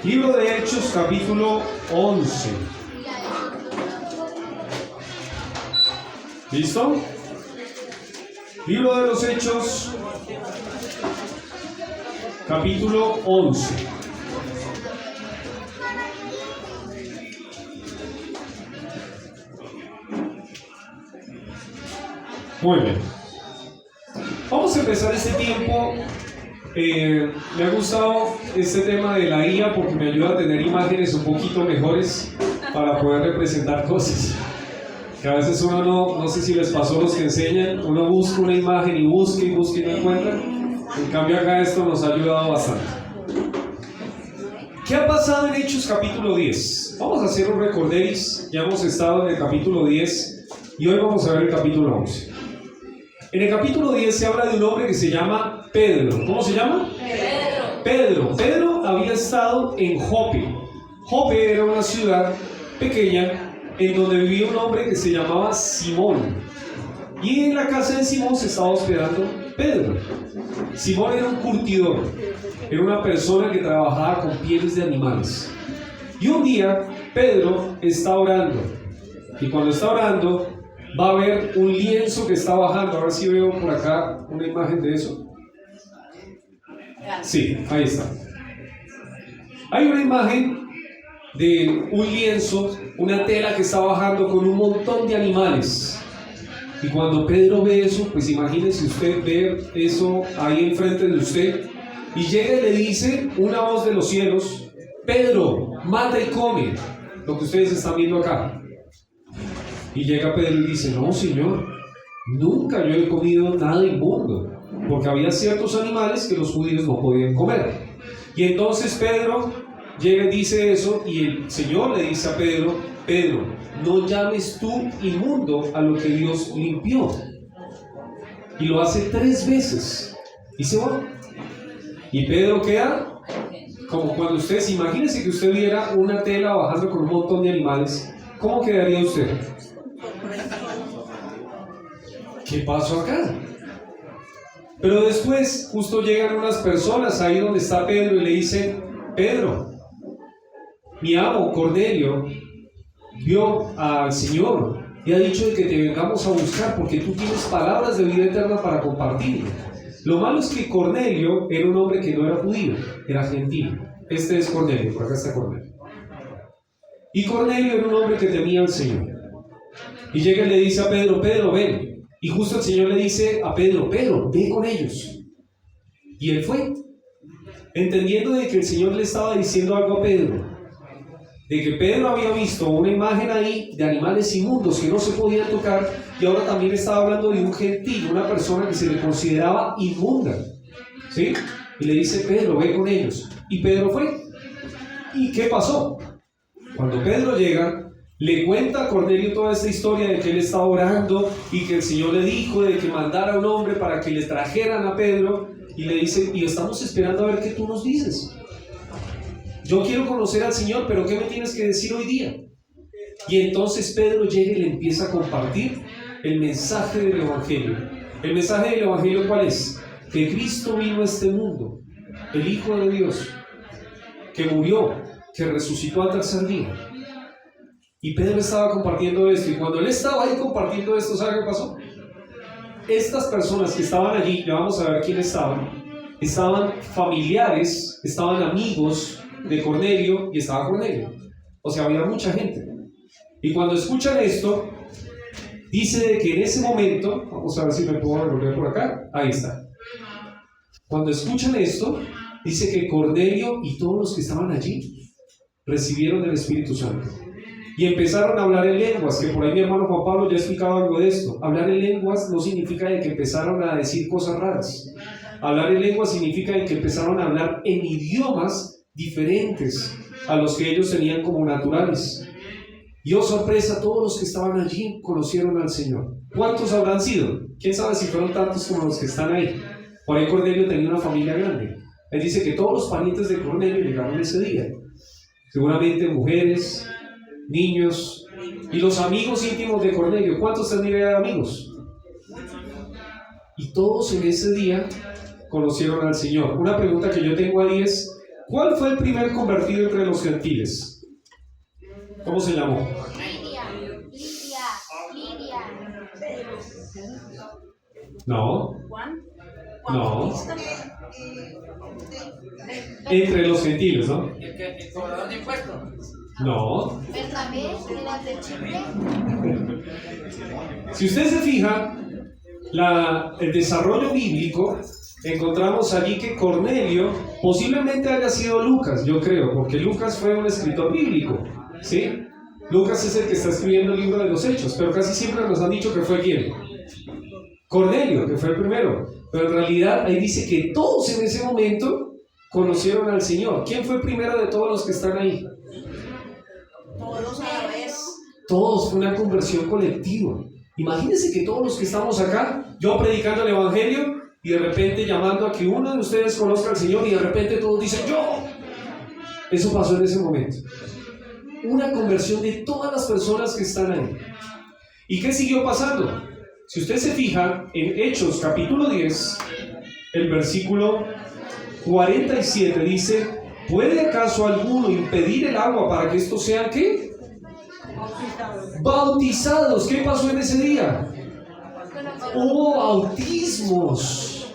Libro de Hechos, capítulo 11. ¿Listo? Libro de los Hechos, capítulo 11. Muy bien. Vamos a empezar este tiempo. Me ha gustado este tema de la IA porque me ayuda a tener imágenes un poquito mejores para poder representar cosas. Que a veces uno no sé si les pasó a los que enseñan, uno busca una imagen y busca y no encuentra. En cambio acá esto nos ha ayudado bastante. ¿Qué ha pasado en Hechos capítulo 10? Vamos a hacer un recorderis. Ya hemos estado en el capítulo 10 y hoy vamos a ver el capítulo 11. En el capítulo 10 se habla de un hombre que se llama Pedro. ¿Cómo se llama? Pedro había estado en Jope. Jope era una ciudad pequeña en donde vivía un hombre que se llamaba Simón. Y en la casa de Simón se estaba hospedando Pedro. Simón era un curtidor. Era una persona que trabajaba con pieles de animales. Y un día Pedro está orando. Y cuando está orando va a ver un lienzo que está bajando. A ver si veo por acá una imagen de eso. Sí, ahí está. Hay una imagen de un lienzo, una tela que está bajando con un montón de animales. Y cuando Pedro ve eso, pues imagínese usted ver eso ahí enfrente de usted. Y llega y le dice una voz de los cielos: Pedro, mata y come. Lo que ustedes están viendo acá. Y llega Pedro y dice: no, Señor, nunca yo he comido nada inmundo, porque había ciertos animales que los judíos no podían comer. Y entonces Pedro llega y dice eso, y el Señor le dice a Pedro: Pedro, no llames tú inmundo a lo que Dios limpió. Y lo hace 3 veces. Y se va. Y Pedro queda como cuando ustedes, imagínense que usted viera una tela bajando con un montón de animales. ¿Cómo quedaría usted? ¿Qué pasó acá? Pero después justo llegan unas personas ahí donde está Pedro y le dicen: Pedro, mi amo Cornelio vio al Señor y ha dicho que te vengamos a buscar porque tú tienes palabras de vida eterna para compartir. Lo malo es que Cornelio era un hombre que no era judío, era gentil. Este es Cornelio, por acá está Cornelio. Y Cornelio era un hombre que temía al Señor. Y llega y le dice a Pedro: Pedro, ven. Y justo el Señor le dice a Pedro: Pedro, ve con ellos. Y él fue, entendiendo de que el Señor le estaba diciendo algo a Pedro, de que Pedro había visto una imagen ahí de animales inmundos que no se podían tocar, y ahora también estaba hablando de un gentil, una persona que se le consideraba inmunda, ¿sí? Y le dice: Pedro, ve con ellos. Y Pedro fue. ¿Y qué pasó? Cuando Pedro llega, le cuenta a Cornelio toda esta historia de que él estaba orando y que el Señor le dijo de que mandara a un hombre para que le trajeran a Pedro, y le dice: y estamos esperando a ver qué tú nos dices. Yo quiero conocer al Señor, pero ¿qué me tienes que decir hoy día? Y entonces Pedro llega y le empieza a compartir el mensaje del Evangelio. ¿El mensaje del Evangelio cuál es? Que Cristo vino a este mundo, el Hijo de Dios, que murió, que resucitó al tercer día. Y Pedro estaba compartiendo esto, y cuando él estaba ahí compartiendo esto, ¿sabe qué pasó? Estas personas que estaban allí, ya vamos a ver quiénes estaban familiares, estaban amigos de Cornelio, y estaba Cornelio. O sea, había mucha gente. Y cuando escuchan esto, dice de que en ese momento, vamos a ver si me puedo revolver por acá, ahí está. Cuando escuchan esto, dice que Cornelio y todos los que estaban allí recibieron el Espíritu Santo. Y empezaron a hablar en lenguas, que por ahí mi hermano Juan Pablo ya explicaba algo de esto. Hablar en lenguas no significa de que empezaron a decir cosas raras. Hablar en lenguas significa de que empezaron a hablar en idiomas diferentes a los que ellos tenían como naturales. Y oh sorpresa, todos los que estaban allí conocieron al Señor. ¿Cuántos habrán sido? ¿Quién sabe si fueron tantos como los que están ahí? Por ahí Cornelio tenía una familia grande. Él dice que todos los parientes de Cornelio llegaron ese día. Seguramente mujeres, niños y los amigos íntimos de Cornelio. ¿Cuántos tendrían amigos? Y todos en ese día conocieron al Señor. Una pregunta que yo tengo ahí es: ¿Cuál fue el primer convertido entre los gentiles? ¿Cómo se llamó? Lidia. No. Juan. No. Entre los gentiles, ¿no? El cobrador de impuestos. No. Bernabé, era de Chipre. Si usted se fija, el desarrollo bíblico, encontramos allí que Cornelio posiblemente haya sido Lucas, yo creo, porque Lucas fue un escritor bíblico, ¿sí? Lucas es el que está escribiendo el libro de los Hechos, pero casi siempre nos han dicho que fue ¿quién? Cornelio, que fue el primero, pero en realidad ahí dice que todos en ese momento conocieron al Señor. ¿Quién fue el primero de todos los que están ahí? Todos a la vez. Todos, fue una conversión colectiva. Imagínense que todos los que estamos acá, yo predicando el Evangelio y de repente llamando a que uno de ustedes conozca al Señor y de repente todos dicen ¡yo! Eso pasó en ese momento. Una conversión de todas las personas que están ahí. ¿Y qué siguió pasando? Si usted se fija en Hechos capítulo 10, el versículo 47 dice: ¿puede acaso alguno impedir el agua para que estos sean ¿qué? Bautizados. ¿Qué pasó en ese día? Hubo bautismos.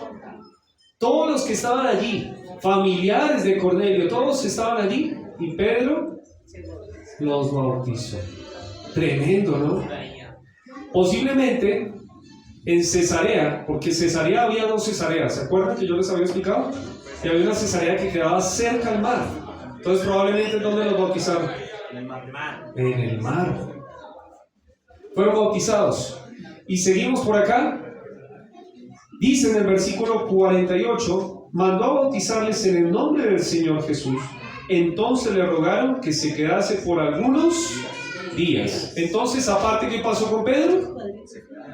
Todos los que estaban allí, familiares de Cornelio, todos estaban allí y Pedro los bautizó. Tremendo, ¿no? Posiblemente en Cesarea, porque Cesarea había dos Cesareas. ¿Se acuerdan que yo les había explicado? Que había una Cesarea que quedaba cerca al mar. Entonces probablemente ¿dónde los bautizaron? En el mar. Fueron bautizados. Y seguimos por acá. Dice en el versículo 48: mandó a bautizarles en el nombre del Señor Jesús. Entonces le rogaron que se quedase por algunos días. Entonces, aparte, ¿qué pasó con Pedro?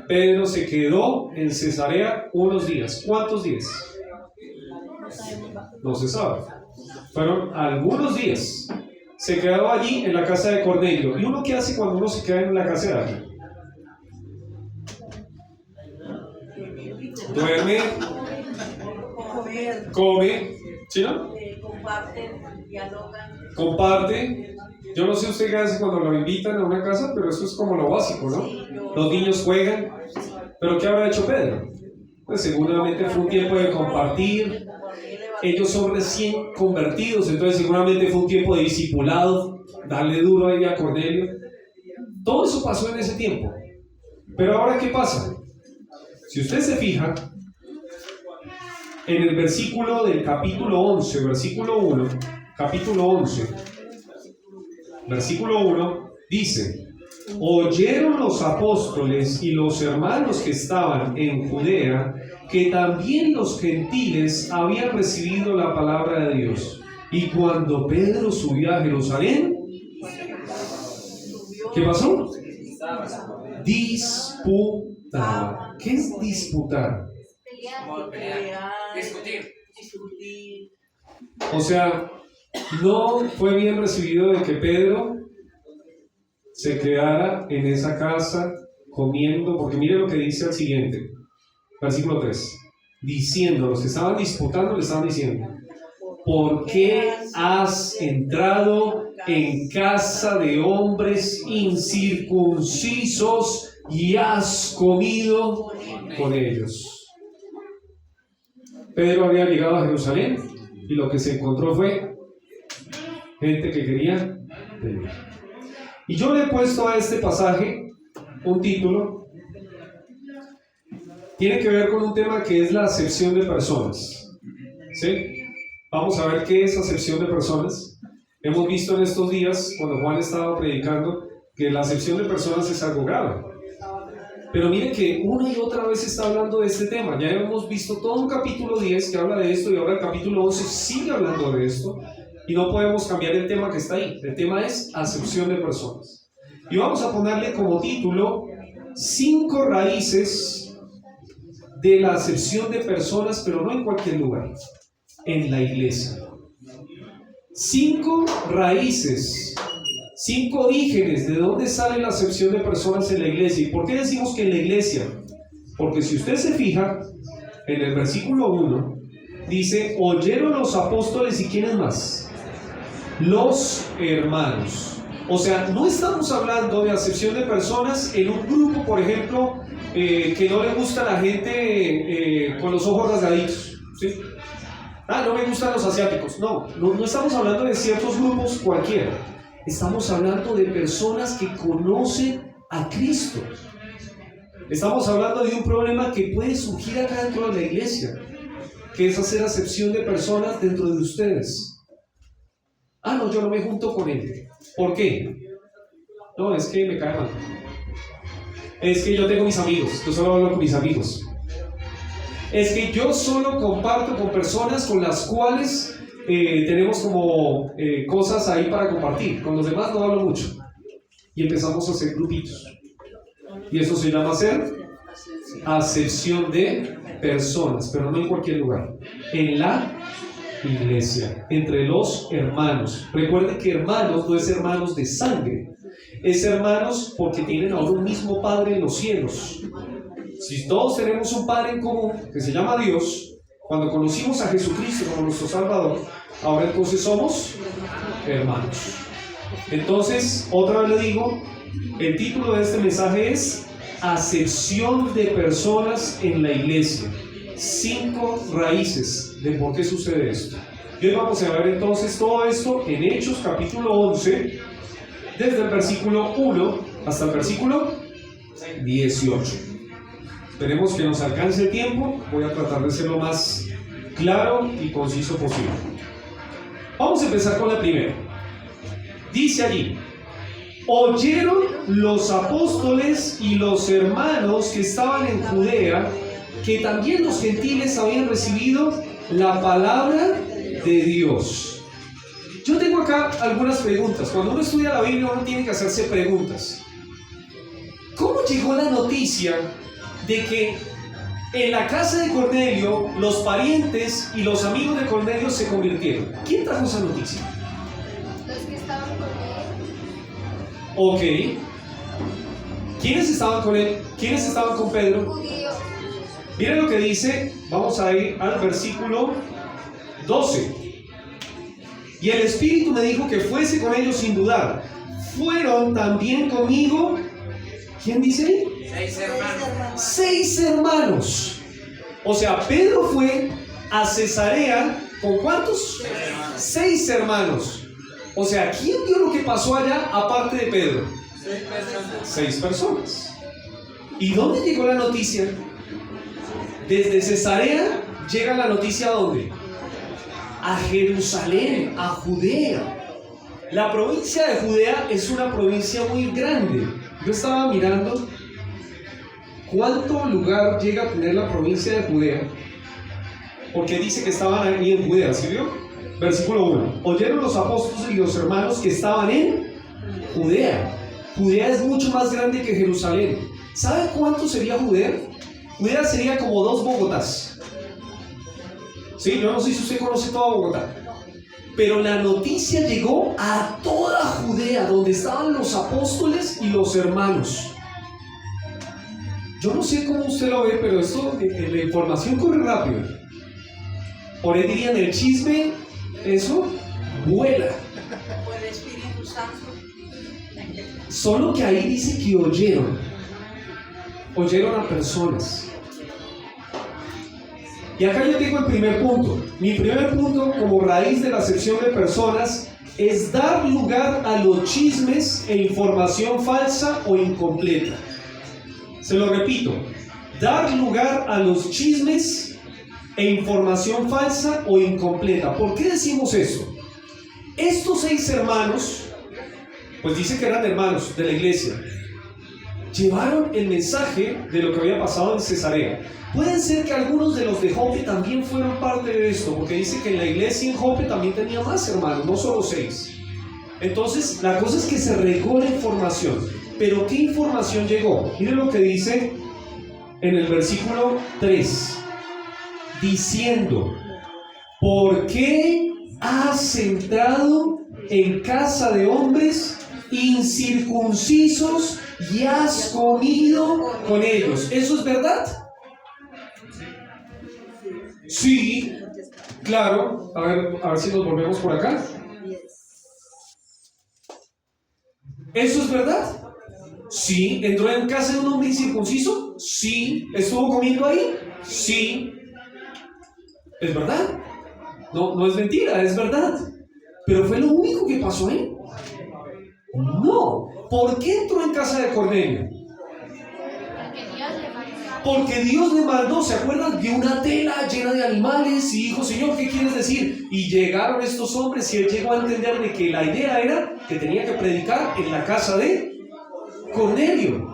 Pedro se quedó en Cesarea unos días. ¿Cuántos días? No se sabe. Fueron algunos días. Se quedó allí en la casa de Cornelio. ¿Y uno qué hace cuando uno se queda en la casa de alguien? Duerme, come, ¿sí no? Comparten, dialogan. Comparte. Yo no sé usted qué hace cuando lo invitan a una casa, pero eso es como lo básico, ¿no? Los niños juegan. ¿Pero qué habrá hecho Pedro? Pues seguramente fue un tiempo de compartir. Ellos son recién convertidos, entonces seguramente fue un tiempo de discipulado, darle duro ahí a Cornelio. Todo eso pasó en ese tiempo. Pero ahora, ¿qué pasa? Si usted se fija, en el versículo del capítulo 11, versículo 1, capítulo 11, versículo 1, dice: oyeron los apóstoles y los hermanos que estaban en Judea que también los gentiles habían recibido la palabra de Dios. Y cuando Pedro subió a Jerusalén, ¿qué pasó? Disputaba. ¿Qué es disputar? Discutir. O sea, no fue bien recibido de que Pedro se quedara en esa casa comiendo, porque mire lo que dice al siguiente, versículo 3, diciendo, los que estaban disputando le estaban diciendo: ¿por qué has entrado en casa de hombres incircuncisos y has comido con ellos? Pedro había llegado a Jerusalén y lo que se encontró fue gente que quería venir. Y yo le he puesto a este pasaje un título. Tiene que ver con un tema que es la acepción de personas. ¿Sí? Vamos a ver qué es acepción de personas. Hemos visto en estos días, cuando Juan estaba predicando, que la acepción de personas es algo grave. Pero mire que una y otra vez está hablando de este tema. Ya hemos visto todo un capítulo 10 que habla de esto y ahora el capítulo 11 sigue hablando de esto. Y no podemos cambiar el tema que está ahí. El tema es acepción de personas. Y vamos a ponerle como título 5 raíces de la acepción de personas, pero no en cualquier lugar, en la iglesia. 5 raíces, 5 orígenes de dónde sale la acepción de personas en la iglesia. ¿Y por qué decimos que en la iglesia? Porque si usted se fija en el versículo 1, dice, oyeron los apóstoles y ¿quiénes más? Los hermanos. O sea, no estamos hablando de acepción de personas en un grupo, por ejemplo, que no le gusta a la gente con los ojos rasgaditos, ¿sí? No me gustan los asiáticos. No estamos hablando de ciertos grupos cualquiera. Estamos hablando de personas que conocen a Cristo. Estamos hablando de un problema que puede surgir acá dentro de la iglesia, que es hacer acepción de personas dentro de ustedes. No, yo no me junto con él. ¿Por qué? No, es que me cae mal. Es que yo tengo mis amigos, yo solo hablo con mis amigos. Es que yo solo comparto con personas con las cuales tenemos como cosas ahí para compartir. Con los demás no hablo mucho. Y empezamos a hacer grupitos. Y eso se llama hacer acepción de personas, pero no en cualquier lugar. En la iglesia, entre los hermanos. Recuerden que hermanos no es hermanos de sangre, es hermanos porque tienen ahora un mismo Padre en los cielos. Si todos tenemos un Padre en común que se llama Dios, cuando conocimos a Jesucristo como nuestro Salvador, ahora entonces somos hermanos. Entonces, otra vez le digo, el título de este mensaje es acepción de personas en la iglesia. 5 raíces de por qué sucede esto. Y hoy vamos a ver entonces todo esto en Hechos capítulo 11, desde el versículo 1 hasta el versículo 18. Esperemos que nos alcance el tiempo. Voy a tratar de ser lo más claro y conciso posible. Vamos a empezar con la primera. Dice allí: oyeron los apóstoles y los hermanos que estaban en Judea que también los gentiles habían recibido la palabra de Dios. Yo tengo acá algunas preguntas. Cuando uno estudia la Biblia, uno tiene que hacerse preguntas. ¿Cómo llegó la noticia de que en la casa de Cornelio los parientes y los amigos de Cornelio se convirtieron? ¿Quién trajo esa noticia? Los que estaban con él. Ok. ¿Quiénes estaban con él? ¿Quiénes estaban con Pedro? Judíos. Miren lo que dice, vamos a ir al versículo 12. Y el Espíritu me dijo que fuese con ellos sin dudar. Fueron también conmigo, ¿quién dice ahí? 6 hermanos. 6 hermanos. O sea, Pedro fue a Cesarea, ¿con cuántos? 6 hermanos. O sea, ¿quién vio lo que pasó allá aparte de Pedro? 6 personas. ¿Y dónde llegó la noticia? Desde Cesarea llega la noticia ¿a dónde? A Jerusalén, a Judea. La provincia de Judea es una provincia muy grande. Yo estaba mirando cuánto lugar llega a tener la provincia de Judea, porque dice que estaban ahí en Judea, ¿sí vio? Versículo 1. Oyeron los apóstoles y los hermanos que estaban en Judea. Judea es mucho más grande que Jerusalén. ¿Sabe cuánto sería Judea? Judea sería como 2 Bogotás. Sí, yo no sé si usted conoce toda Bogotá, pero la noticia llegó a toda Judea, donde estaban los apóstoles y los hermanos. Yo no sé cómo usted lo ve, pero esto, la información corre rápido. Por ahí dirían el chisme, eso vuela. Por el Espíritu Santo. Solo que ahí dice que oyeron a personas. Y acá yo tengo el primer punto. Mi primer punto, como raíz de la acepción de personas, es dar lugar a los chismes e información falsa o incompleta. Se lo repito, dar lugar a los chismes e información falsa o incompleta. ¿Por qué decimos eso? Estos 6 hermanos, pues dice que eran hermanos de la iglesia, llevaron el mensaje de lo que había pasado en Cesarea. Pueden ser que algunos de los de Jope también fueron parte de esto, porque dice que en la iglesia en Jope también tenía más hermanos, no solo 6. Entonces, la cosa es que se regó la información. Pero ¿qué información llegó? Miren lo que dice en el versículo 3. Diciendo: ¿por qué has entrado en casa de hombres incircuncisos y has comido con ellos? ¿Eso es verdad? Sí. claro. A ver si nos volvemos por acá. ¿Eso es verdad? Sí. ¿Entró en casa de un hombre incircunciso? Sí. ¿Estuvo comiendo ahí? Sí. ¿Es verdad? No es mentira, es verdad. ¿Pero fue lo único que pasó ahí? No. ¿Por qué entró en casa de Cornelio? Porque Dios le mandó, ¿se acuerdan? De una tela llena de animales y dijo, Señor, ¿qué quieres decir? Y llegaron estos hombres y él llegó a entender de que la idea era que tenía que predicar en la casa de Cornelio.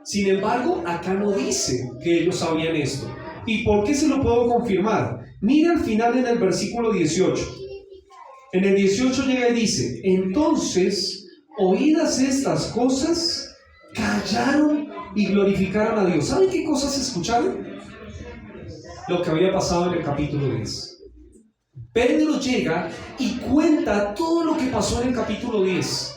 Sin embargo, acá no dice que ellos sabían esto. ¿Y por qué se lo puedo confirmar? Mira al final en el versículo 18. En el 18 llega y dice, entonces, oídas estas cosas, callaron y glorificaron a Dios. ¿Saben qué cosas escucharon? Lo que había pasado en el capítulo 10. Pedro llega y cuenta todo lo que pasó en el capítulo 10.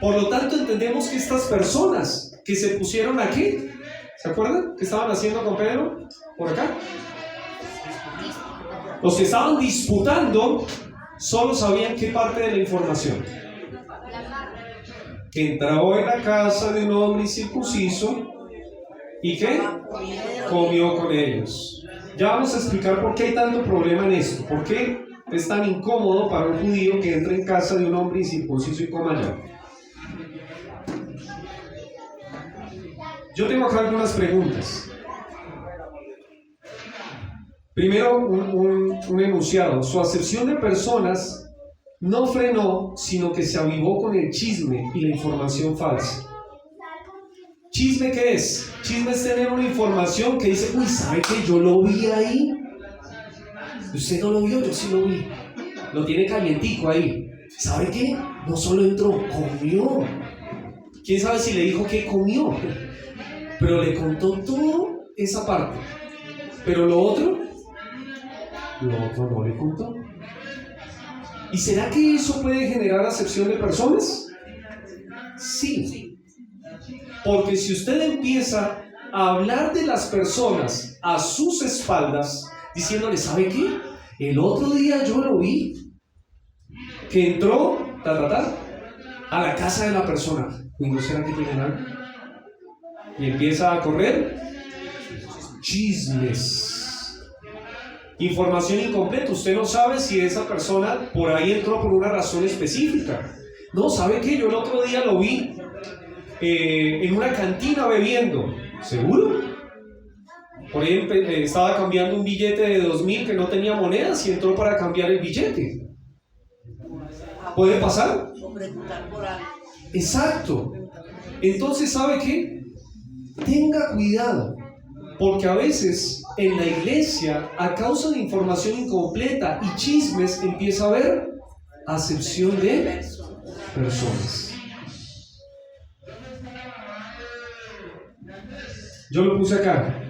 Por lo tanto, entendemos que estas personas que se pusieron aquí, ¿se acuerdan? ¿Qué estaban haciendo con Pedro? Por acá. Los que estaban disputando solo sabían qué parte de la información. Que entró en la casa de un hombre incircunciso y que comió con ellos. Ya vamos a explicar por qué hay tanto problema en esto. ¿Por qué es tan incómodo para un judío que entre en casa de un hombre incircunciso y coma allá? Yo tengo acá algunas preguntas. Primero, un enunciado. Su acepción de personas no frenó, sino que se avivó con el chisme y la información falsa. ¿Chisme qué es? Chisme es tener una información que dice, uy, ¿sabe qué? Yo lo vi ahí. Usted no lo vio, yo sí lo vi. Lo tiene calientico ahí. ¿Sabe qué? No solo entró, comió. ¿Quién sabe si le dijo que comió? Pero le contó toda esa parte. Pero lo otro no le contó. ¿Y será que eso puede generar acepción de personas? Sí. Porque si usted empieza a hablar de las personas a sus espaldas, diciéndole, ¿sabe qué? El otro día yo lo vi, que entró, a la casa de la persona. ¿Y no será que tienen algo? Y empieza a correr chismes. Información incompleta. Usted no sabe si esa persona por ahí entró por una razón específica. No, ¿sabe qué? Yo el otro día lo vi en una cantina bebiendo. ¿Seguro? Por ahí estaba cambiando un billete de 2.000 que no tenía monedas y entró para cambiar el billete. ¿Puede pasar? Exacto. Entonces, ¿sabe qué? Tenga cuidado. Porque a veces en la iglesia, a causa de información incompleta y chismes, empieza a haber acepción de personas. Yo lo puse acá.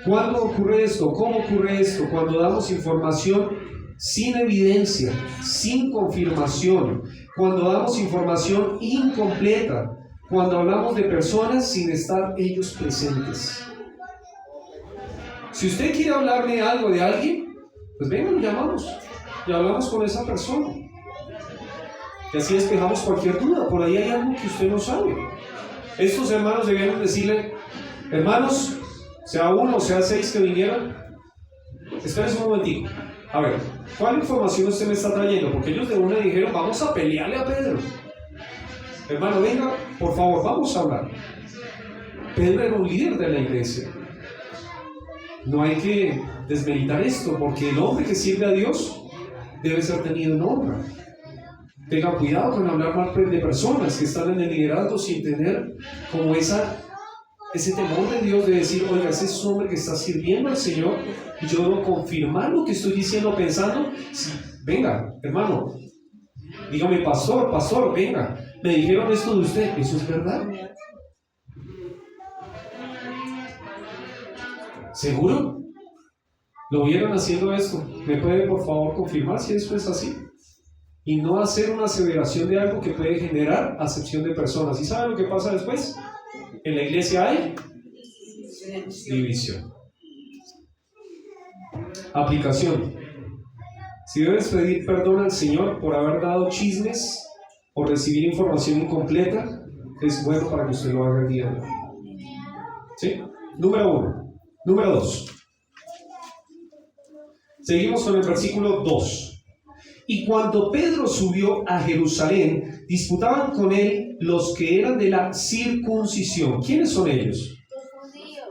¿Cuándo ocurre esto? ¿Cómo ocurre esto? Cuando damos información sin evidencia, sin confirmación, cuando damos información incompleta, cuando hablamos de personas sin estar ellos presentes. Si usted quiere hablarme algo de alguien, pues venga, lo llamamos y hablamos con esa persona. Y así despejamos cualquier duda. Por ahí hay algo que usted no sabe. Estos hermanos debieron decirle, hermanos, sea uno o sea 6 que vinieron, espérense un momentico. A ver, ¿cuál información usted me está trayendo? Porque ellos de una dijeron, vamos a pelearle a Pedro. Hermano, venga, por favor, vamos a hablar. Pedro era un líder de la iglesia. No hay que desmeritar esto, porque el hombre que sirve a Dios debe ser tenido en honra. Tenga cuidado con hablar mal de personas que están en el liderazgo sin tener como ese temor de Dios de decir, oiga, ese es un hombre que está sirviendo al Señor y yo debo confirmar lo que estoy diciendo pensando. Sí, venga, hermano, dígame, pastor, venga, me dijeron esto de usted, ¿eso es verdad? ¿Seguro? ¿Lo vieron haciendo esto? ¿Me puede por favor confirmar si eso es así? Y no hacer una aseveración de algo que puede generar acepción de personas. ¿Y saben lo que pasa después? En la iglesia hay división. Aplicación. Si debes pedir perdón al Señor por haber dado chismes o recibir información incompleta, es bueno para que usted lo haga el día de hoy. ¿Sí? Número 1. Número 2. Seguimos con el versículo 2. Y cuando Pedro subió a Jerusalén, disputaban con él los que eran de la circuncisión. ¿Quiénes son ellos?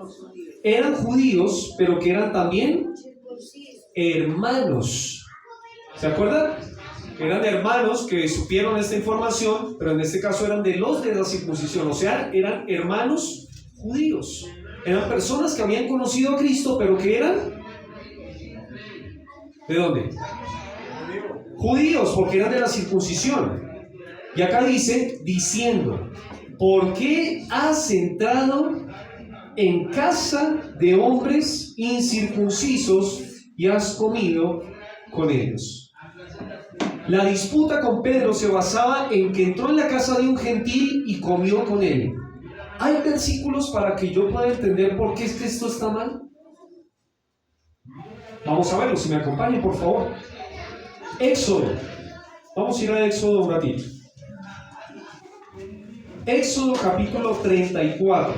Los judíos. Eran judíos, pero que eran también Circuncisos. hermanos. ¿Se acuerdan? Eran hermanos que supieron esta información, pero en este caso eran de los de la circuncisión, o sea, eran hermanos judíos. Eran personas que habían conocido a Cristo, pero que eran... ¿De dónde? Judíos, porque eran de la circuncisión. Y acá dice, diciendo, ¿por qué has entrado en casa de hombres incircuncisos y has comido con ellos? La disputa con Pedro se basaba en que entró en la casa de un gentil y comió con él. ¿Hay versículos para que yo pueda entender por qué es que esto está mal? Vamos a verlo, si me acompañan, por favor. Éxodo. Vamos a ir a Éxodo un ratito. Éxodo capítulo 34.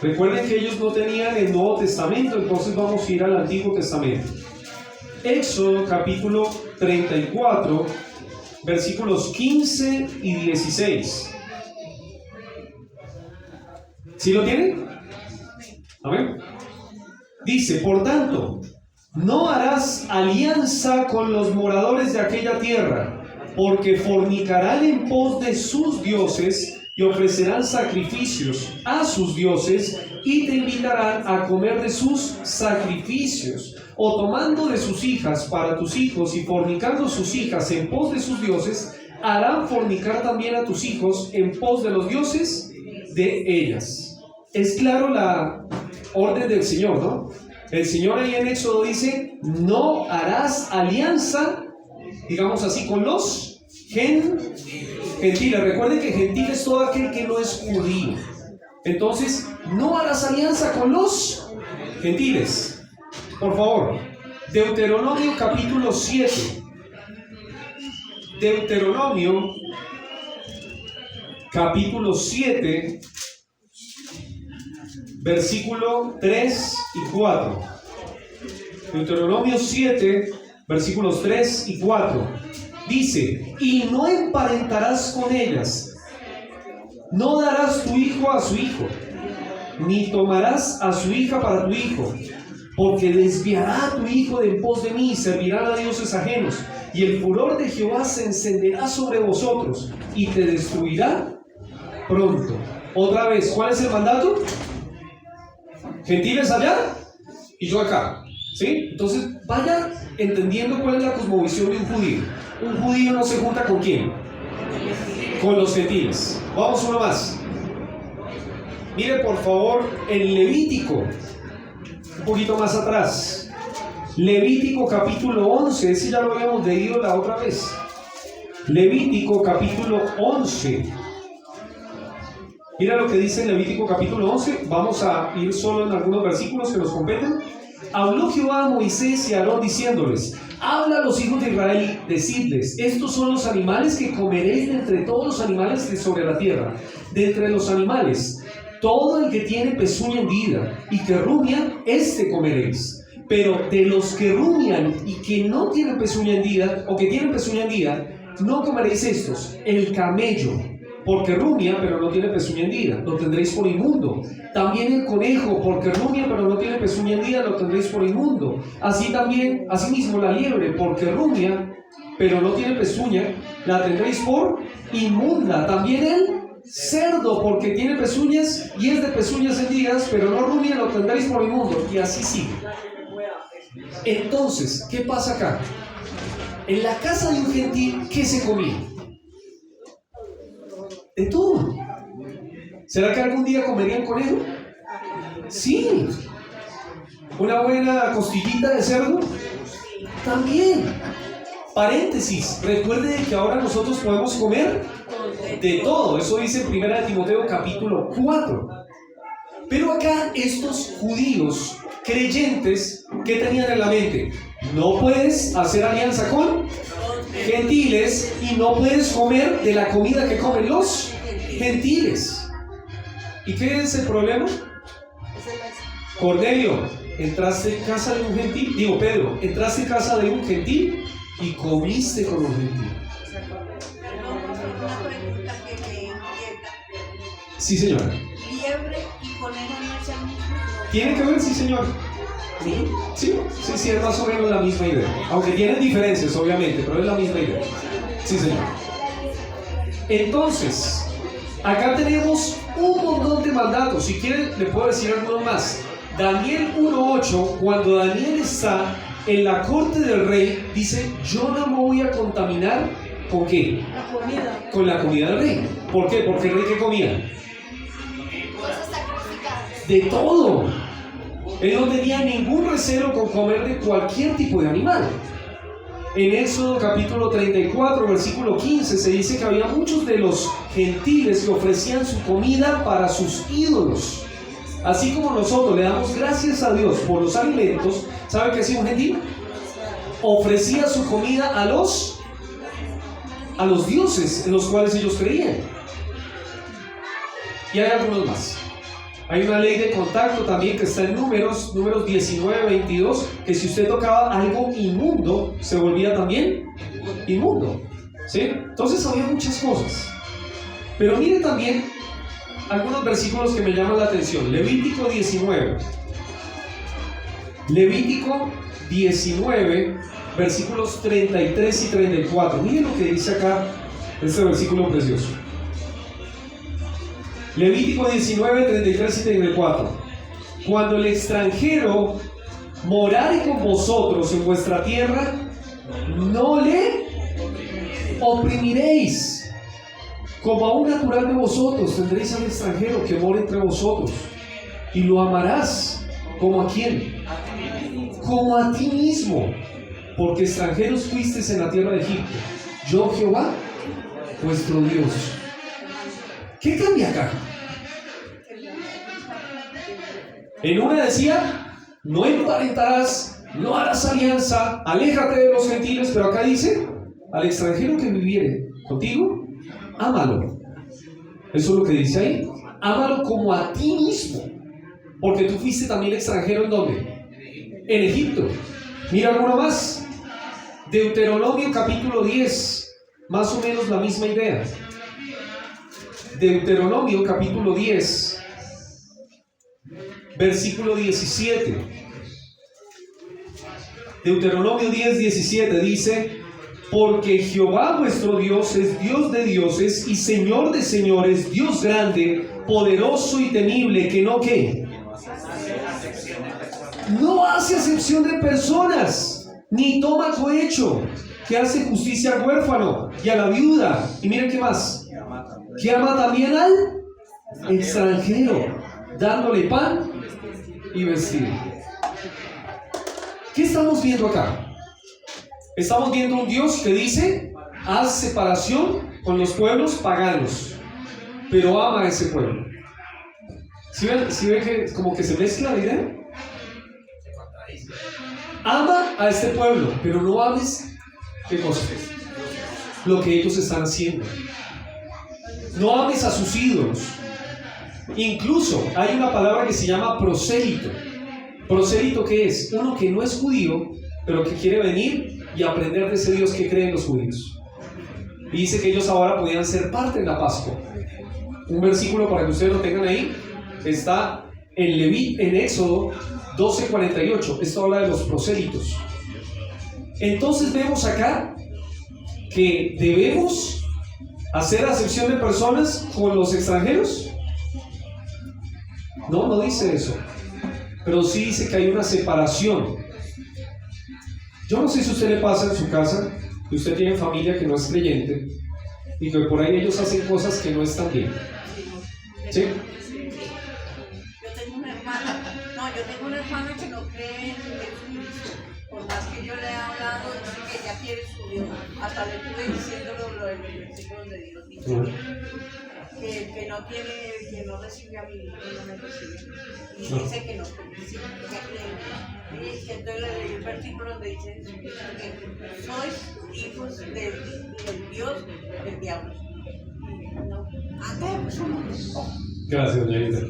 Recuerden que ellos no tenían el Nuevo Testamento, entonces vamos a ir al Antiguo Testamento. Éxodo capítulo 34, versículos 15 y 16. ¿Sí lo tienen? Amén. Dice, por tanto, no harás alianza con los moradores de aquella tierra, porque fornicarán en pos de sus dioses y ofrecerán sacrificios a sus dioses y te invitarán a comer de sus sacrificios, o tomando de sus hijas para tus hijos y fornicando sus hijas en pos de sus dioses, harán fornicar también a tus hijos en pos de los dioses de ellas. Es claro la orden del Señor, ¿no? El Señor ahí en Éxodo dice, no harás alianza, digamos así, con los gentiles. Recuerden que gentil es todo aquel que no es judío. Entonces, no harás alianza con los gentiles. Por favor, Deuteronomio capítulo 7. Deuteronomio capítulo 7, versículo 3 y 4. Deuteronomio 7, versículos 3 y 4. Dice, y no emparentarás con ellas, no darás tu hijo a su hijo, ni tomarás a su hija para tu hijo, porque desviará a tu hijo de en pos de mí y servirán a dioses ajenos, y el furor de Jehová se encenderá sobre vosotros y te destruirá pronto. Otra vez, ¿cuál es el mandato? Gentiles allá y yo acá, ¿sí? Entonces vaya entendiendo cuál es la cosmovisión de un judío. Un judío no se junta ¿con quién? Con los gentiles. Vamos uno más. Mire por favor en Levítico, un poquito más atrás. Levítico capítulo 11, ese ya lo habíamos leído la otra vez. Levítico capítulo 11. Mira lo que dice en Levítico capítulo 11. Vamos a ir solo en algunos versículos que nos competen. Habló Jehová a Moisés y a Aarón diciéndoles, habla a los hijos de Israel, decidles, estos son los animales que comeréis de entre todos los animales de sobre la tierra. De entre los animales, todo el que tiene pezuña hendida y que rumia, este comeréis. Pero de los que rumian y que no tienen pezuña hendida, o que tienen pezuña hendida, no comeréis estos. El camello, porque rumia, pero no tiene pezuña hendida, lo tendréis por inmundo. También el conejo, porque rumia, pero no tiene pezuña hendida, lo tendréis por inmundo. Así también, asimismo la liebre, porque rumia, pero no tiene pezuña, la tendréis por inmunda. También el cerdo, porque tiene pezuñas y es de pezuñas hendidas, pero no rumia, lo tendréis por inmundo. Y así sigue. Entonces, ¿qué pasa acá? En la casa de un gentil, ¿qué se comía? De todo. ¿Será que algún día comerían conejo? Sí. ¿Una buena costillita de cerdo? También. Paréntesis, recuerde que ahora nosotros podemos comer de todo. Eso dice en 1 Timoteo capítulo 4. Pero acá estos judíos creyentes, ¿qué tenían en la mente? no puedes hacer alianza con gentiles y no puedes comer de la comida que comen los gentiles. ¿Y qué es el problema? Cornelio, entraste en casa de un gentil, digo Pedro, entraste en casa de un gentil y comiste con un gentil. Perdón, una pregunta que me inquieta. Sí, señora. ¿Liebre y conejo no es el mismo? ¿Tiene que ver? Sí, señor. Sí, es más o menos la misma idea. Aunque tienen diferencias, obviamente, pero es la misma idea. Sí, señor. Entonces, acá tenemos un montón de mandatos. Si quieren, le puedo decir alguno más. Daniel 1:8, cuando Daniel está en la corte del rey, dice: yo no me voy a contaminar ¿con qué? La comida. Con la comida del rey. ¿Por qué? Porque el rey, ¿qué comía? Cosas sacrificadas. De todo. Él no tenía ningún recelo con comer de cualquier tipo de animal. En Éxodo capítulo 34, versículo 15, se dice que había muchos de los gentiles que ofrecían su comida para sus ídolos. Así como nosotros le damos gracias a Dios por los alimentos, ¿sabe qué hacía un gentil? Ofrecía su comida a los dioses en los cuales ellos creían. Y hay algunos más. Hay una ley de contacto también que está en números 19, 22, que si usted tocaba algo inmundo, se volvía también inmundo. ¿Sí? Entonces había muchas cosas. Pero mire también algunos versículos que me llaman la atención. Levítico 19. Levítico 19, versículos 33 y 34. Miren lo que dice acá este versículo precioso. Levítico 19, 33 y 34. Cuando el extranjero morare con vosotros en vuestra tierra, no le oprimiréis. Como a un natural de vosotros tendréis al extranjero que mora entre vosotros, y lo amarás. ¿Como a quién? Como a ti mismo, porque extranjeros fuisteis en la tierra de Egipto. Yo, Jehová, vuestro Dios. ¿Qué cambia acá? En una decía: no emparentarás, no harás alianza, aléjate de los gentiles. Pero acá dice: al extranjero que viviere contigo, ámalo. Eso es lo que dice ahí. Ámalo como a ti mismo, porque tú fuiste también extranjero. ¿En dónde? En Egipto. Mira alguno más. Deuteronomio capítulo 10, más o menos la misma idea. Deuteronomio capítulo 10, versículo 17. Deuteronomio 10, 17 dice: porque Jehová vuestro Dios es Dios de dioses y Señor de señores, Dios grande, poderoso y temible, que no ¿qué? No hace acepción de personas, ni toma cohecho, que hace justicia al huérfano y a la viuda. Y miren qué más, que ama también al extranjero, dándole pan y vestido. ¿Qué estamos viendo acá? Estamos viendo un Dios que dice: haz separación con los pueblos paganos, pero ama a ese pueblo. ¿Sí ven que como que se mezcla la idea? Ama a este pueblo, pero no ames ¿qué cosa? Lo que ellos están haciendo. No ames a sus ídolos. Incluso hay una palabra que se llama prosélito. ¿Prosélito qué es? Uno que no es judío, pero que quiere venir y aprender de ese Dios que creen los judíos. Y dice que ellos ahora podían ser parte de la Pascua. Un versículo para que ustedes lo tengan ahí, está en Éxodo 12:48. Esto habla de los prosélitos. Entonces vemos acá que debemos hacer acepción de personas con los extranjeros. No dice eso, pero sí dice que hay una separación. Yo no sé si a usted le pasa en su casa que usted tiene familia que no es creyente y que por ahí ellos hacen cosas que no están bien. ¿Sí? Yo tengo una hermana que no cree en Jesucristo. Por más que yo le he hablado, dice que ella quiere su Dios. Hasta le estuve diciendo lo del versículo donde Dios dice que no tiene, que no recibe a mí, que no me recibe. Y dice que no, que sí, que cree. Y que entonces le leí el versículo donde dice que sois hijos del Dios del diablo. No. Antes somos. Gracias, doña Anita.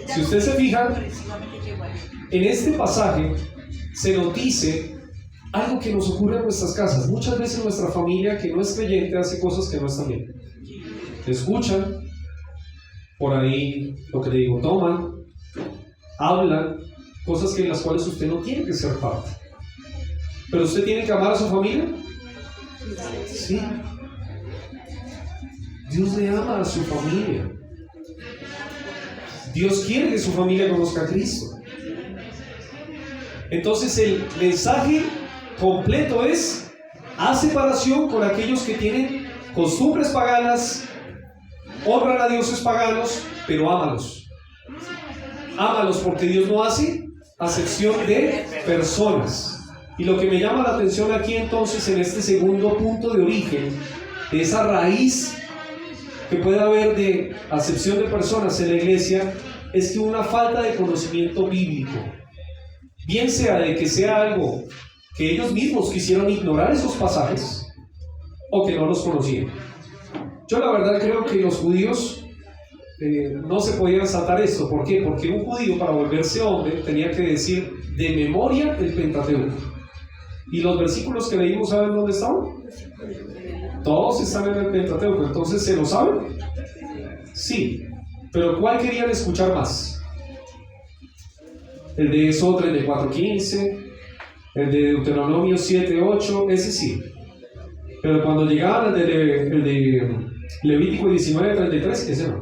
Si usted se fija, en este pasaje se nos dice algo que nos ocurre en nuestras casas. Muchas veces nuestra familia que no es creyente hace cosas que no están bien. Escuchan, por ahí lo que le digo, toman, hablan, cosas que en las cuales usted no tiene que ser parte. ¿Pero usted tiene que amar a su familia? Sí. Dios le ama a su familia. Dios quiere que su familia conozca a Cristo. Entonces el mensaje completo es: haz separación con aquellos que tienen costumbres paganas, honran a dioses paganos, pero ámalos. Ámalos porque Dios no hace acepción de personas. Y lo que me llama la atención aquí entonces en este segundo punto de origen, de esa raíz que puede haber de acepción de personas en la iglesia, es que una falta de conocimiento bíblico, bien sea de que sea algo que ellos mismos quisieron ignorar esos pasajes o que no los conocían. Yo la verdad creo que los judíos no se podían saltar esto. ¿Por qué? Porque un judío, para volverse hombre, tenía que decir de memoria el Pentateuco. Y los versículos que leímos, ¿saben dónde estaban? Todos están en el Pentateuco. Entonces, ¿se lo saben? Sí. Pero ¿cuál querían escuchar más? El de Éxodo 34:15, el de Deuteronomio 7:8, ese sí. Pero cuando llegaban el de Levítico 19:33, ese no.